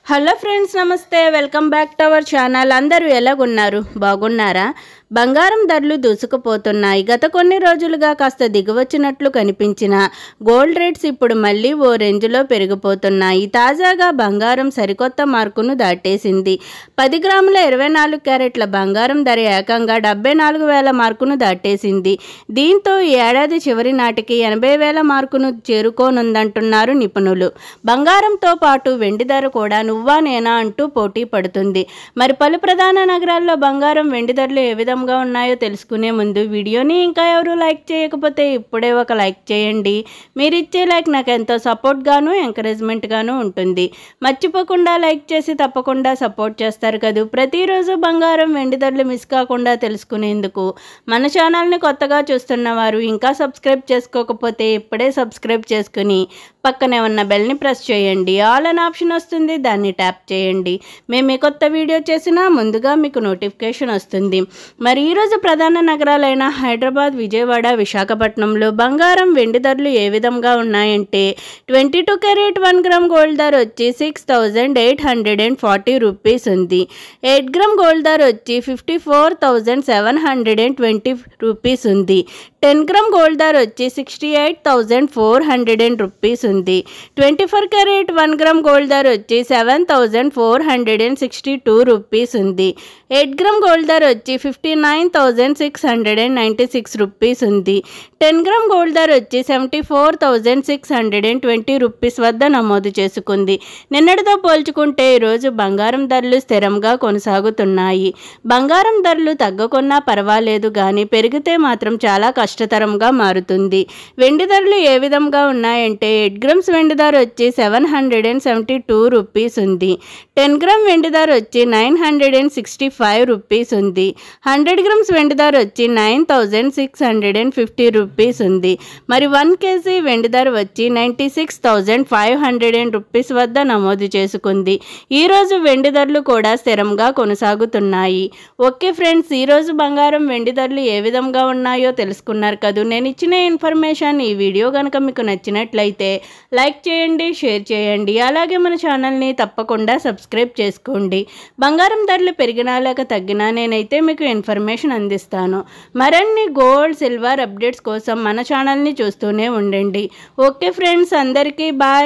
Hello friends, నమస్తే. Welcome back to our channel. అందరూ ఎలాగున్నారు? బాగున్నారా? బంగారం ధరలు దూసుకుపోతున్నాయి. గత కొన్ని రోజులుగా కాస్త దిగవచ్చినట్లు కనిపించిన గోల్డ్ రేట్స్ ఇప్పుడు మళ్ళీ ఓ రేంజ్లో పెరిగిపోతున్నాయి. తాజాగా బంగారం సరికొత్త మార్కును దాటేసింది. 10 గ్రాముల 24 క్యారెట్ల బంగారం ధర ఏకంగా 74,000 మార్కును దాటేసింది. దీంతో ఈ ఏడాది చివరి నాటికి 80,000 మార్కును చేరుకోనుందంటున్నారు నిపుణులు. బంగారంతో పాటు వెండి ధర కూడా నువ్వా నేనా అంటూ పోటీ పడుతుంది. మరి పలు ప్రధాన నగరాల్లో బంగారం, వెండి ధరలు ఏ విధంగా ఉన్నాయో తెలుసుకునే ముందు వీడియోని ఇంకా ఎవరు లైక్ చేయకపోతే ఇప్పుడే ఒక లైక్ చేయండి. మీరు ఇచ్చే లైక్ నాకు ఎంతో సపోర్ట్ గాను, ఎంకరేజ్మెంట్ గాను ఉంటుంది. మర్చిపోకుండా లైక్ చేసి తప్పకుండా సపోర్ట్ చేస్తారు కదా. ప్రతిరోజు బంగారం, వెండి ధరలు మిస్ కాకుండా తెలుసుకునేందుకు మన ఛానల్ని కొత్తగా చూస్తున్న వారు ఇంకా సబ్స్క్రైబ్ చేసుకోకపోతే ఇప్పుడే సబ్స్క్రైబ్ చేసుకుని పక్కనే ఉన్న బెల్ని ప్రెస్ చేయండి. ఆల్ అనే ఆప్షన్ వస్తుంది, దాన్ని ట్యాప్ చేయండి. మేము ఏ కొత్త వీడియో చేసినా ముందుగా మీకు నోటిఫికేషన్ వస్తుంది. మరి ఈరోజు ప్రధాన నగరాలైన హైదరాబాద్, విజయవాడ, విశాఖపట్నంలో బంగారం, వెండి ధరలు ఏ విధంగా ఉన్నాయంటే 22 క్యారెట్ 1 గ్రామ్ గోల్డ్ ధర వచ్చి 6,840 రూపీస్ ఉంది. 8 గ్రామ్ గోల్డ్ ధర వచ్చి 54,720 రూపీస్ ఉంది. 10 గ్రామ్ గోల్డ్ ధర వచ్చి 68,400 రూపీస్ ఉంది. 24 క్యారెట్ 1 గ్రామ్ గోల్డ్ ధర వచ్చి 7,462 రూపీస్ ఉంది. 8 గ్రామ్ గోల్డ్ ధర వచ్చి 59,696 రూపీస్ ఉంది. 10 గ్రామ్ గోల్డ్ ధర వచ్చి 74,620 రూపీస్ వద్ద నమోదు చేసుకుంది. నిన్నటితో పోల్చుకుంటే ఈరోజు బంగారం ధరలు స్థిరంగా కొనసాగుతున్నాయి. బంగారం ధరలు తగ్గకున్నా పర్వాలేదు కానీ పెరిగితే మాత్రం చాలా కష్టతరంగా మారుతుంది. వెండి ధరలు ఏ విధంగా ఉన్నాయంటే 8 గ్రామ్స్ వెండి ధర వచ్చి 772 రూపీస్ ఉంది. 10 గ్రామ్ వెండి ధర వచ్చి 965 రూపీస్ ఉంది. 100 గ్రామ్స్ వెండి ధర వచ్చి 9,650 రూపీస్ ఉంది. మరి 1 కేజీ వెండి ధర వచ్చి 96,500 రూపీస్ వద్ద నమోదు చేసుకుంది. ఈరోజు వెండి ధరలు కూడా స్థిరంగా కొనసాగుతున్నాయి. ఓకే ఫ్రెండ్స్, ఈరోజు బంగారం, వెండి ధరలు ఏ విధంగా ఉన్నాయో తెలుసుకున్నారు కదా. నేను ఇచ్చిన ఇన్ఫర్మేషన్ ఈ వీడియో కనుక మీకు నచ్చినట్లయితే లైక్ చేయండి, షేర్ చేయండి. అలాగే మన ఛానల్ని తప్పకుండా సబ్స్క్రైబ్ చేసుకోండి. బంగారం ధరలు పెరిగినా లేక తగ్గినా నేనైతే మీకు ఇన్ఫర్మేషన్ అందిస్తాను. మరిన్ని గోల్డ్, సిల్వర్ అప్డేట్స్ కోసం మన ఛానల్ని చూస్తూనే ఉండండి. ఓకే ఫ్రెండ్స్, అందరికీ బాయ్.